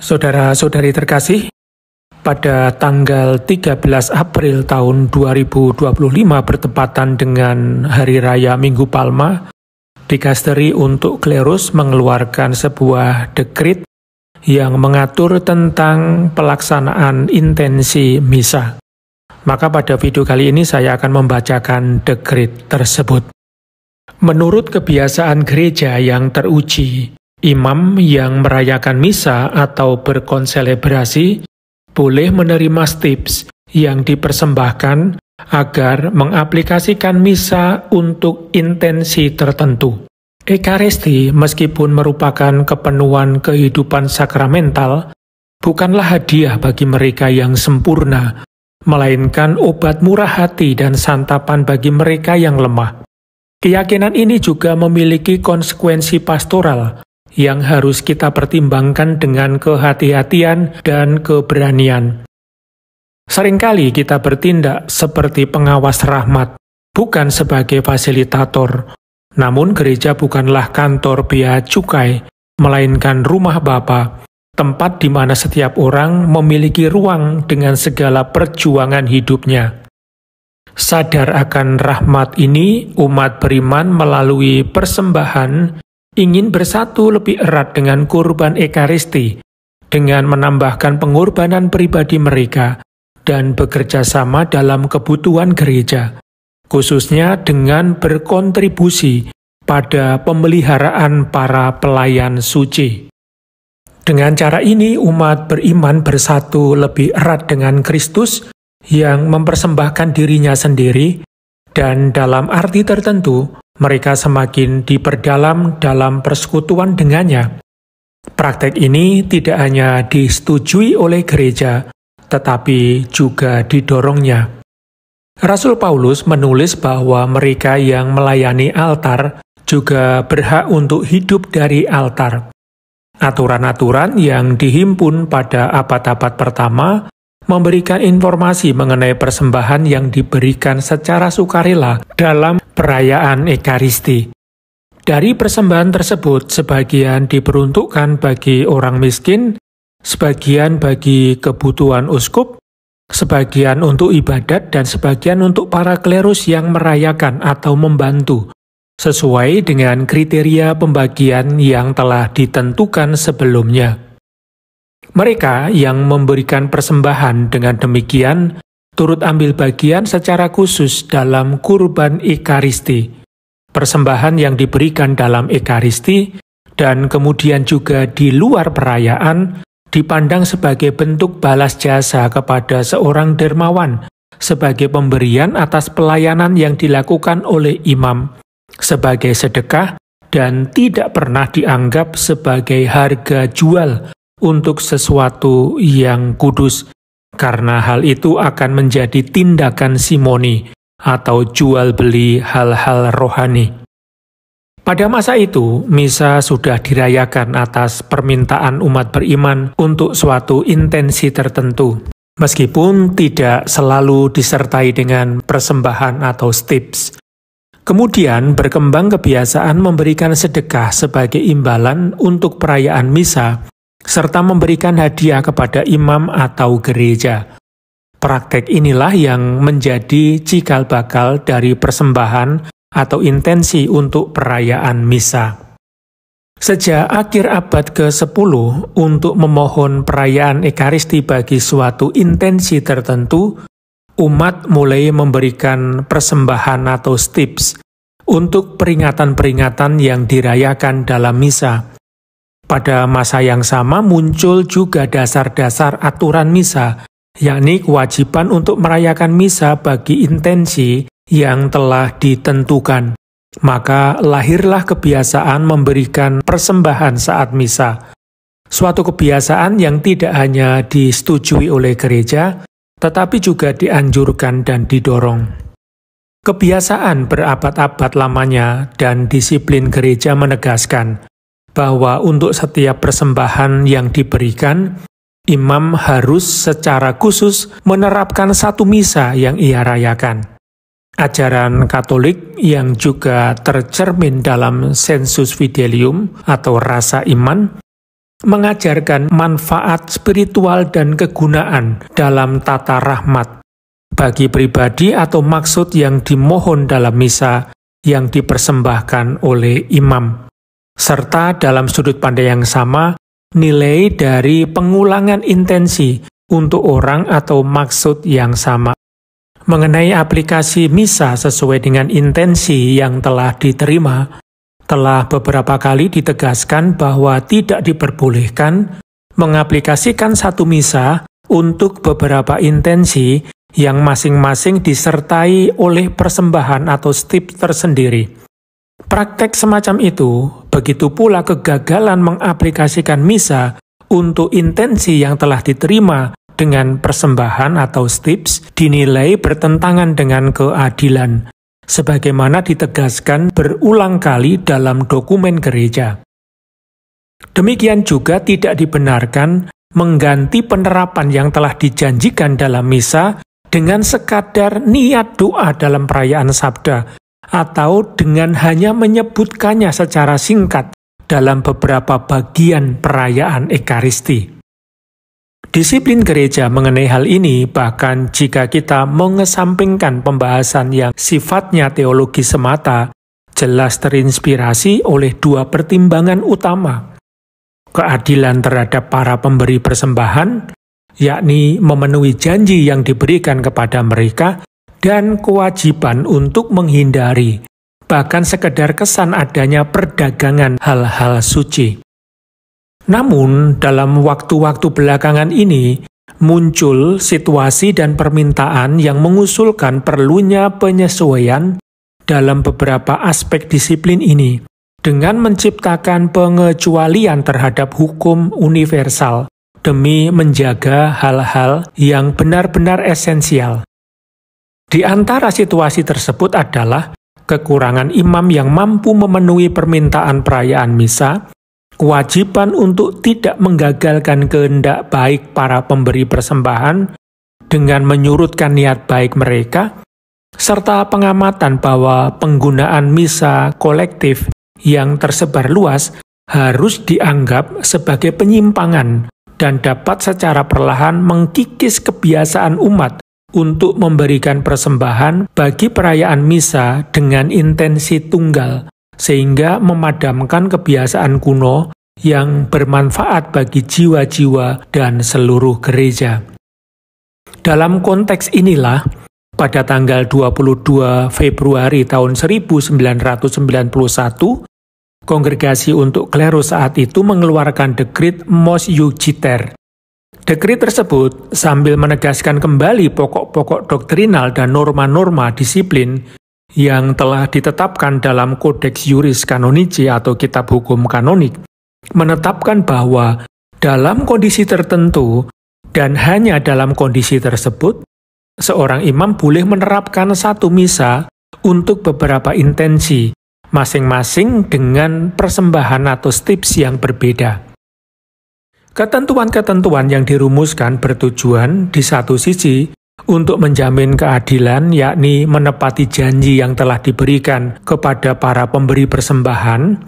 Saudara-saudari terkasih, pada tanggal 13 April tahun 2025 bertepatan dengan Hari Raya Minggu Palma, Dikasteri untuk Klerus mengeluarkan sebuah dekrit yang mengatur tentang pelaksanaan intensi misa. Maka pada video kali ini saya akan membacakan dekrit tersebut. Menurut kebiasaan gereja yang teruji, imam yang merayakan misa atau berkonselebrasi boleh menerima stips yang dipersembahkan agar mengaplikasikan misa untuk intensi tertentu. Ekaristi, meskipun merupakan kepenuhan kehidupan sakramental, bukanlah hadiah bagi mereka yang sempurna, melainkan obat murah hati dan santapan bagi mereka yang lemah. Keyakinan ini juga memiliki konsekuensi pastoral yang harus kita pertimbangkan dengan kehati-hatian dan keberanian. Seringkali kita bertindak seperti pengawas rahmat, bukan sebagai fasilitator. Namun gereja bukanlah kantor bea cukai, melainkan rumah Bapa, tempat di mana setiap orang memiliki ruang dengan segala perjuangan hidupnya. Sadar akan rahmat ini, umat beriman melalui persembahan ingin bersatu lebih erat dengan kurban Ekaristi, dengan menambahkan pengorbanan pribadi mereka, dan bekerja sama dalam kebutuhan gereja, khususnya dengan berkontribusi pada pemeliharaan para pelayan suci. Dengan cara ini, umat beriman bersatu lebih erat dengan Kristus yang mempersembahkan dirinya sendiri, dan dalam arti tertentu, mereka semakin diperdalam dalam persekutuan dengannya. Praktek ini tidak hanya disetujui oleh gereja, tetapi juga didorongnya. Rasul Paulus menulis bahwa mereka yang melayani altar juga berhak untuk hidup dari altar. Aturan-aturan yang dihimpun pada abad-abad pertama memberikan informasi mengenai persembahan yang diberikan secara sukarela dalam perayaan Ekaristi. Dari persembahan tersebut, sebagian diperuntukkan bagi orang miskin, sebagian bagi kebutuhan uskup, sebagian untuk ibadat, dan sebagian untuk para klerus yang merayakan atau membantu, sesuai dengan kriteria pembagian yang telah ditentukan sebelumnya. Mereka yang memberikan persembahan dengan demikian turut ambil bagian secara khusus dalam kurban Ekaristi, persembahan yang diberikan dalam Ekaristi, dan kemudian juga di luar perayaan, dipandang sebagai bentuk balas jasa kepada seorang dermawan, sebagai pemberian atas pelayanan yang dilakukan oleh imam, sebagai sedekah, dan tidak pernah dianggap sebagai harga jual untuk sesuatu yang kudus, karena hal itu akan menjadi tindakan simoni atau jual beli hal-hal rohani. Pada masa itu, misa sudah dirayakan atas permintaan umat beriman untuk suatu intensi tertentu, meskipun tidak selalu disertai dengan persembahan atau stips. Kemudian berkembang kebiasaan memberikan sedekah sebagai imbalan untuk perayaan misa, serta memberikan hadiah kepada imam atau gereja. Praktek inilah yang menjadi cikal bakal dari persembahan atau intensi untuk perayaan misa. Sejak akhir abad ke-10, untuk memohon perayaan Ekaristi bagi suatu intensi tertentu, umat mulai memberikan persembahan atau stips untuk peringatan-peringatan yang dirayakan dalam misa. Pada masa yang sama muncul juga dasar-dasar aturan misa, yakni kewajiban untuk merayakan misa bagi intensi yang telah ditentukan. Maka lahirlah kebiasaan memberikan persembahan saat misa. Suatu kebiasaan yang tidak hanya disetujui oleh gereja, tetapi juga dianjurkan dan didorong. Kebiasaan berabad-abad lamanya dan disiplin gereja menegaskan bahwa untuk setiap persembahan yang diberikan, imam harus secara khusus menerapkan satu misa yang ia rayakan. Ajaran Katolik yang juga tercermin dalam Sensus Fidelium atau rasa iman mengajarkan manfaat spiritual dan kegunaan dalam tata rahmat bagi pribadi atau maksud yang dimohon dalam misa yang dipersembahkan oleh imam. Serta dalam sudut pandang yang sama, nilai dari pengulangan intensi untuk orang atau maksud yang sama. Mengenai aplikasi misa sesuai dengan intensi yang telah diterima, telah beberapa kali ditegaskan bahwa tidak diperbolehkan mengaplikasikan satu misa untuk beberapa intensi yang masing-masing disertai oleh persembahan atau stip tersendiri. Praktek semacam itu, begitu pula kegagalan mengaplikasikan misa untuk intensi yang telah diterima dengan persembahan atau stips dinilai bertentangan dengan keadilan, sebagaimana ditegaskan berulang kali dalam dokumen gereja. Demikian juga tidak dibenarkan mengganti penerapan yang telah dijanjikan dalam misa dengan sekadar niat doa dalam perayaan sabda, atau dengan hanya menyebutkannya secara singkat dalam beberapa bagian perayaan Ekaristi. Disiplin gereja mengenai hal ini, bahkan jika kita mengesampingkan pembahasan yang sifatnya teologi semata, jelas terinspirasi oleh dua pertimbangan utama. Keadilan terhadap para pemberi persembahan, yakni memenuhi janji yang diberikan kepada mereka, dan kewajiban untuk menghindari, bahkan sekedar kesan adanya perdagangan hal-hal suci. Namun, dalam waktu-waktu belakangan ini, muncul situasi dan permintaan yang mengusulkan perlunya penyesuaian dalam beberapa aspek disiplin ini, dengan menciptakan pengecualian terhadap hukum universal, demi menjaga hal-hal yang benar-benar esensial. Di antara situasi tersebut adalah kekurangan imam yang mampu memenuhi permintaan perayaan misa, kewajiban untuk tidak menggagalkan kehendak baik para pemberi persembahan dengan menyurutkan niat baik mereka, serta pengamatan bahwa penggunaan misa kolektif yang tersebar luas harus dianggap sebagai penyimpangan dan dapat secara perlahan mengkikis kebiasaan umat untuk memberikan persembahan bagi perayaan misa dengan intensi tunggal, sehingga memadamkan kebiasaan kuno yang bermanfaat bagi jiwa-jiwa dan seluruh gereja. Dalam konteks inilah, pada tanggal 22 Februari tahun 1991, Kongregasi untuk Klerus saat itu mengeluarkan dekrit Mos Iuciter. Dekrit tersebut sambil menegaskan kembali pokok-pokok doktrinal dan norma-norma disiplin yang telah ditetapkan dalam Codex Iuris Canonici atau Kitab Hukum Kanonik, menetapkan bahwa dalam kondisi tertentu dan hanya dalam kondisi tersebut, seorang imam boleh menerapkan satu misa untuk beberapa intensi, masing-masing dengan persembahan atau stips yang berbeda. Ketentuan-ketentuan yang dirumuskan bertujuan di satu sisi untuk menjamin keadilan, yakni menepati janji yang telah diberikan kepada para pemberi persembahan,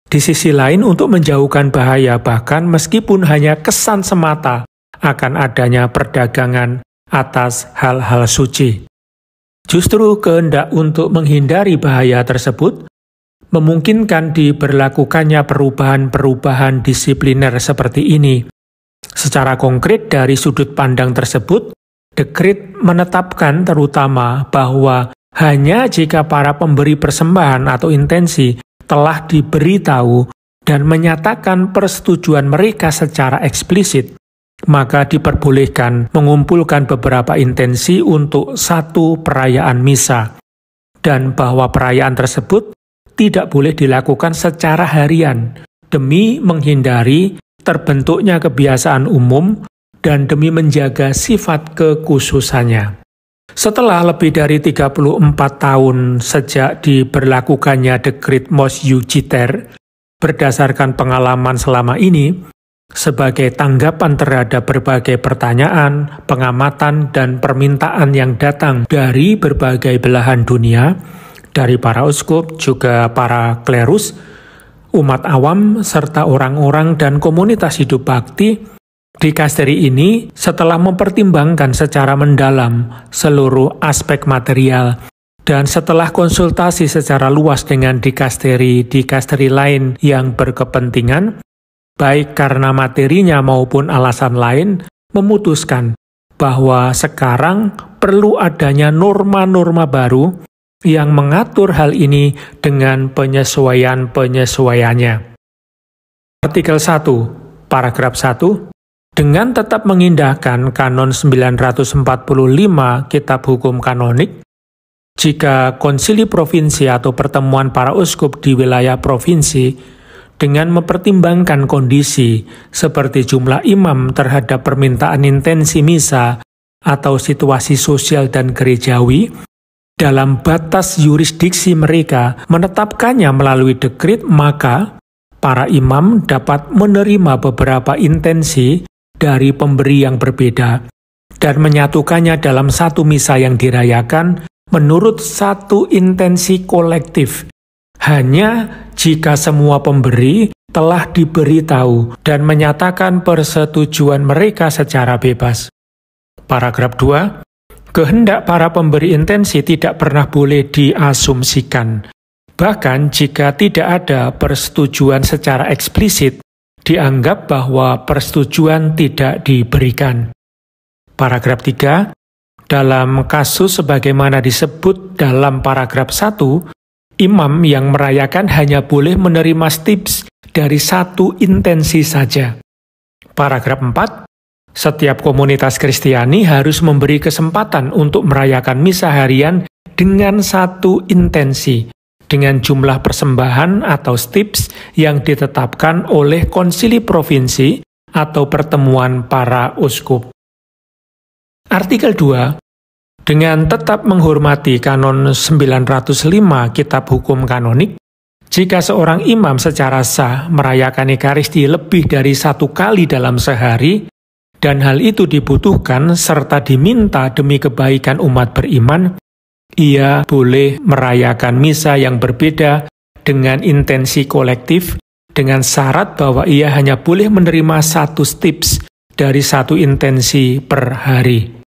di sisi lain untuk menjauhkan bahaya bahkan meskipun hanya kesan semata akan adanya perdagangan atas hal-hal suci. Justru kehendak untuk menghindari bahaya tersebut memungkinkan diberlakukannya perubahan-perubahan disipliner seperti ini. Secara konkret dari sudut pandang tersebut, dekrit menetapkan terutama bahwa hanya jika para pemberi persembahan atau intensi telah diberitahu dan menyatakan persetujuan mereka secara eksplisit, maka diperbolehkan mengumpulkan beberapa intensi untuk satu perayaan misa, dan bahwa perayaan tersebut tidak boleh dilakukan secara harian demi menghindari terbentuknya kebiasaan umum dan demi menjaga sifat kekhususannya. Setelah lebih dari 34 tahun sejak diberlakukannya dekrit Mos Iuciter, berdasarkan pengalaman selama ini, sebagai tanggapan terhadap berbagai pertanyaan, pengamatan, dan permintaan yang datang dari berbagai belahan dunia, dari para uskup juga para klerus, umat awam, serta orang-orang dan komunitas hidup bakti, dikasteri ini setelah mempertimbangkan secara mendalam seluruh aspek material dan setelah konsultasi secara luas dengan dikasteri lain yang berkepentingan, baik karena materinya maupun alasan lain, memutuskan bahwa sekarang perlu adanya norma-norma baru yang mengatur hal ini dengan penyesuaian-penyesuaiannya. Artikel 1, paragraf 1, dengan tetap mengindahkan Kanon 945 Kitab Hukum Kanonik, jika konsili provinsi atau pertemuan para uskup di wilayah provinsi dengan mempertimbangkan kondisi seperti jumlah imam terhadap permintaan intensi misa atau situasi sosial dan gerejawi, dalam batas yurisdiksi mereka menetapkannya melalui dekrit, maka para imam dapat menerima beberapa intensi dari pemberi yang berbeda dan menyatukannya dalam satu misa yang dirayakan menurut satu intensi kolektif, hanya jika semua pemberi telah diberitahu dan menyatakan persetujuan mereka secara bebas. Paragraf 2, kehendak para pemberi intensi tidak pernah boleh diasumsikan. Bahkan jika tidak ada persetujuan secara eksplisit, dianggap bahwa persetujuan tidak diberikan. Paragraf 3, dalam kasus sebagaimana disebut dalam paragraf 1, imam yang merayakan hanya boleh menerima tips dari satu intensi saja. Paragraf 4, setiap komunitas Kristiani harus memberi kesempatan untuk merayakan misa harian dengan satu intensi, dengan jumlah persembahan atau tips yang ditetapkan oleh konsili provinsi atau pertemuan para uskup. Artikel 2, dengan tetap menghormati Kanon 905 Kitab Hukum Kanonik, jika seorang imam secara sah merayakan Ekaristi lebih dari satu kali dalam sehari, dan hal itu dibutuhkan serta diminta demi kebaikan umat beriman, ia boleh merayakan misa yang berbeda dengan intensi kolektif, dengan syarat bahwa ia hanya boleh menerima satu tips dari satu intensi per hari.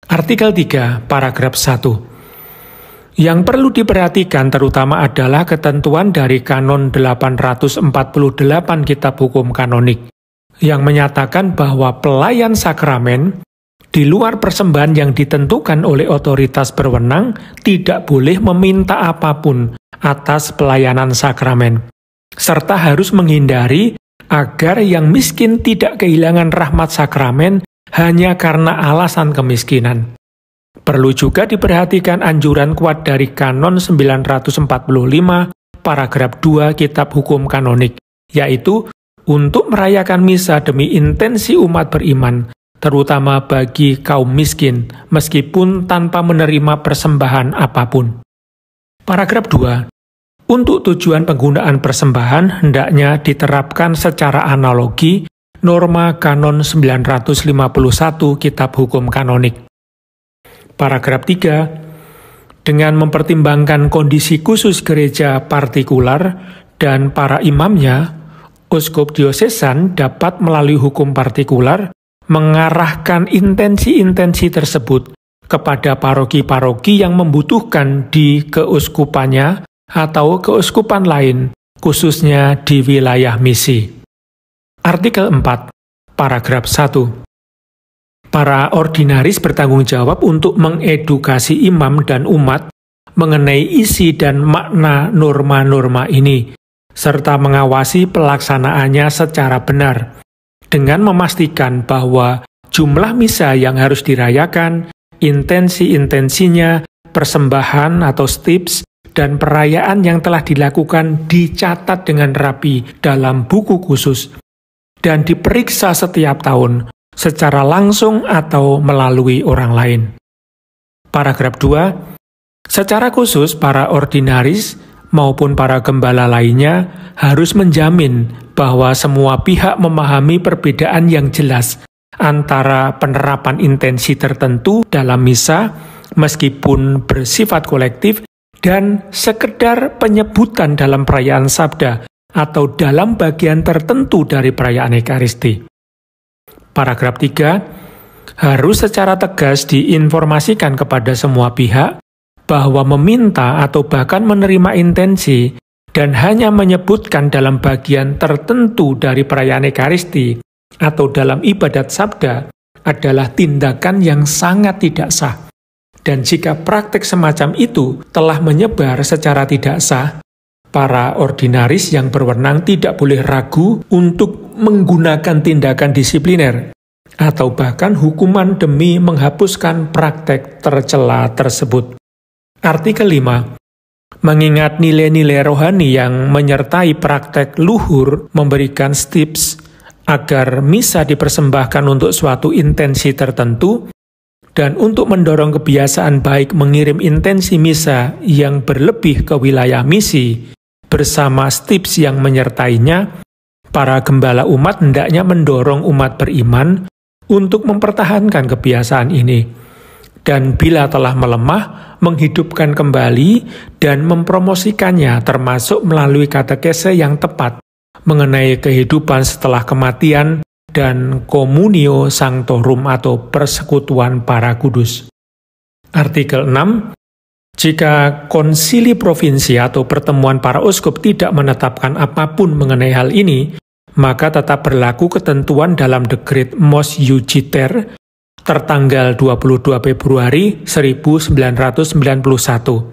Artikel 3, paragraf 1. Yang perlu diperhatikan terutama adalah ketentuan dari Kanon 848 Kitab Hukum Kanonik, yang menyatakan bahwa pelayan sakramen, di luar persembahan yang ditentukan oleh otoritas berwenang, tidak boleh meminta apapun atas pelayanan sakramen, serta harus menghindari agar yang miskin tidak kehilangan rahmat sakramen hanya karena alasan kemiskinan. Perlu juga diperhatikan anjuran kuat dari Kanon 945 paragraf 2 Kitab Hukum Kanonik, yaitu untuk merayakan misa demi intensi umat beriman, terutama bagi kaum miskin, meskipun tanpa menerima persembahan apapun. Paragraf 2. Untuk tujuan penggunaan persembahan hendaknya diterapkan secara analogi norma Kanon 951 Kitab Hukum Kanonik. Paragraf 3. Dengan mempertimbangkan kondisi khusus gereja partikular dan para imamnya, uskup diosesan dapat melalui hukum partikular mengarahkan intensi-intensi tersebut kepada paroki-paroki yang membutuhkan di keuskupannya atau keuskupan lain, khususnya di wilayah misi. Artikel 4, paragraf 1. Para ordinaris bertanggung jawab untuk mengedukasi imam dan umat mengenai isi dan makna norma-norma ini, serta mengawasi pelaksanaannya secara benar, dengan memastikan bahwa jumlah misa yang harus dirayakan, intensi-intensinya, persembahan atau tips, dan perayaan yang telah dilakukan dicatat dengan rapi dalam buku khusus, dan diperiksa setiap tahun, secara langsung atau melalui orang lain. Paragraf 2. Secara khusus, para ordinaris maupun para gembala lainnya harus menjamin bahwa semua pihak memahami perbedaan yang jelas antara penerapan intensi tertentu dalam misa, meskipun bersifat kolektif, dan sekedar penyebutan dalam perayaan sabda atau dalam bagian tertentu dari perayaan Ekaristi. Paragraf 3, harus secara tegas diinformasikan kepada semua pihak bahwa meminta atau bahkan menerima intensi dan hanya menyebutkan dalam bagian tertentu dari perayaan Ekaristi atau dalam ibadat sabda adalah tindakan yang sangat tidak sah. Dan jika praktik semacam itu telah menyebar secara tidak sah, para ordinaris yang berwenang tidak boleh ragu untuk menggunakan tindakan disipliner atau bahkan hukuman demi menghapuskan praktek tercela tersebut. Artikel 5, mengingat nilai-nilai rohani yang menyertai praktek luhur memberikan tips agar misa dipersembahkan untuk suatu intensi tertentu, dan untuk mendorong kebiasaan baik mengirim intensi misa yang berlebih ke wilayah misi bersama tips yang menyertainya, para gembala umat hendaknya mendorong umat beriman untuk mempertahankan kebiasaan ini, dan bila telah melemah, menghidupkan kembali dan mempromosikannya termasuk melalui katekese yang tepat mengenai kehidupan setelah kematian dan Communio Sanctorum atau persekutuan para kudus. Artikel 6, jika konsili provinsi atau pertemuan para uskup tidak menetapkan apapun mengenai hal ini, maka tetap berlaku ketentuan dalam dekret Mos Iuciter tertanggal 22 Februari 1991.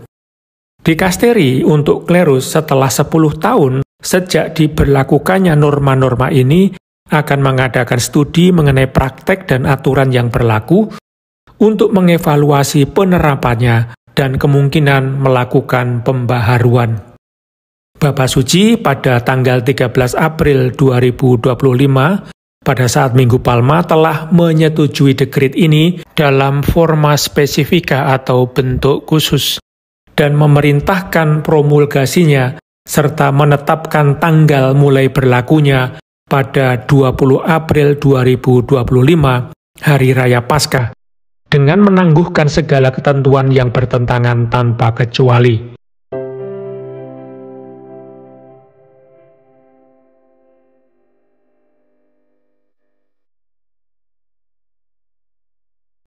Dikasteri untuk klerus setelah 10 tahun sejak diberlakukannya norma-norma ini akan mengadakan studi mengenai praktek dan aturan yang berlaku untuk mengevaluasi penerapannya dan kemungkinan melakukan pembaharuan. Bapak Suci pada tanggal 13 April 2025 pada saat Minggu Palma telah menyetujui dekret ini dalam forma spesifika atau bentuk khusus dan memerintahkan promulgasinya serta menetapkan tanggal mulai berlakunya pada 20 April 2025, Hari Raya Paskah, dengan menangguhkan segala ketentuan yang bertentangan tanpa kecuali.